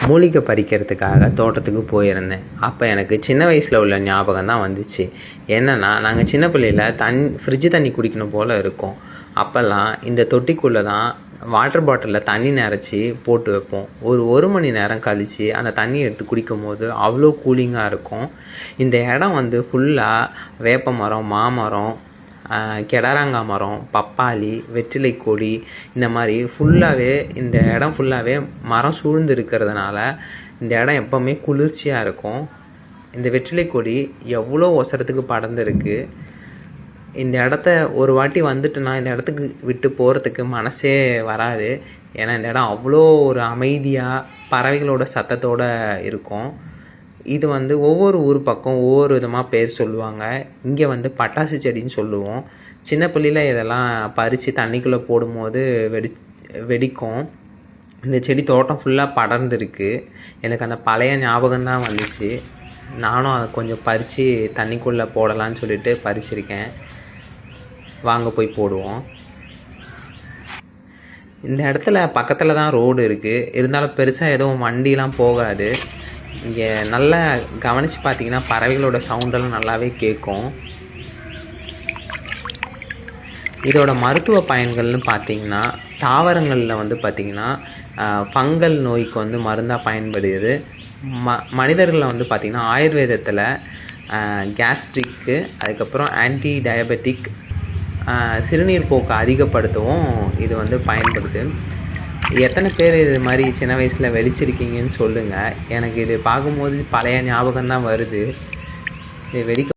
மூலிகை பறிக்கிறதுக்காக தோட்டத்துக்கு போயிருந்தேன். அப்போ எனக்கு சின்ன வயசில் உள்ள ஞாபகம் தான் வந்துச்சு. என்னென்னா, நாங்கள் சின்ன பிள்ளையில் ஃப்ரிட்ஜு தண்ணி குடிக்கணும் போல் இருக்கும். அப்போல்லாம் இந்த தொட்டிக்குள்ளே தான் வாட்டர் பாட்டிலில் தண்ணி நிறச்சி போட்டு வைப்போம். ஒரு மணி நேரம் கழித்து அந்த தண்ணி எடுத்து குடிக்கும் போது அவ்வளோ கூலிங்காக இருக்கும். இந்த இடம் ஃபுல்லாக வேப்ப மரம், மாமரம், கெடாரங்காய் மரம், பப்பாளி, வெற்றிலை கொடி, இந்த மாதிரி இந்த இடம் ஃபுல்லாகவே மரம் சூழ்ந்து இருக்கிறதுனால இந்த இடம் எப்போவுமே குளிர்ச்சியாக இருக்கும். இந்த வெற்றிலை கொடி எவ்வளோ ஒசரத்துக்கு படர்ந்துருக்கு. இந்த இடத்த ஒரு வாட்டி வந்துட்டுனா இந்த இடத்துக்கு விட்டு போகிறதுக்கு மனசே வராது. ஏன்னா இந்த இடம் அவ்வளோ ஒரு அமைதியாக பறவைகளோட சத்தத்தோடு இருக்கும். இது ஒவ்வொரு ஊர் பக்கம் ஒவ்வொரு விதமாக பேர் சொல்லுவாங்க. இங்கே பட்டாசு செடின்னு சொல்லுவோம். சின்ன பிள்ளையில் இதெல்லாம் பறித்து தண்ணிக்குள்ளே போடும்போது வெடிக்கும். இந்த செடி தோட்டம் ஃபுல்லாக படர்ந்துருக்கு. எனக்கு அந்த பழைய ஞாபகம் தான் வந்துச்சு. நானும் அதை கொஞ்சம் பறித்து தண்ணிக்குள்ளே போடலான்னு சொல்லிட்டு பறிச்சிருக்கேன். வாங்க போய் போடுவோம். இந்த இடத்துல பக்கத்தில் தான் ரோடு இருக்குது. இருந்தாலும் பெருசாக எதுவும் வண்டிலாம் போகாது. இங்கே நல்லா கவனித்து பார்த்தீங்கன்னா பறவைகளோட சவுண்டெல்லாம் நல்லாவே கேட்கும். இதோட மருத்துவ பயன்கள்னு பார்த்தீங்கன்னா, தாவரங்களில் பார்த்தீங்கன்னா ஃபங்கல் நோய்க்கு மருந்தாக பயன்படுது. மனிதர்களில் பார்த்திங்கன்னா ஆயுர்வேதத்தில் கேஸ்ட்ரிக்கு, அதுக்கப்புறம் ஆன்டி டயபெட்டிக், சிறுநீர் போக்கை அதிகப்படுத்தவும் இது பயன்படுது. எத்தனை பேர் இது மாதிரி சின்ன வயசில் வெடிச்சிருக்கீங்கன்னு சொல்லுங்கள். எனக்கு இது பார்க்கும்போது பழைய ஞாபகம் தான் வருது. இது வெடிக்க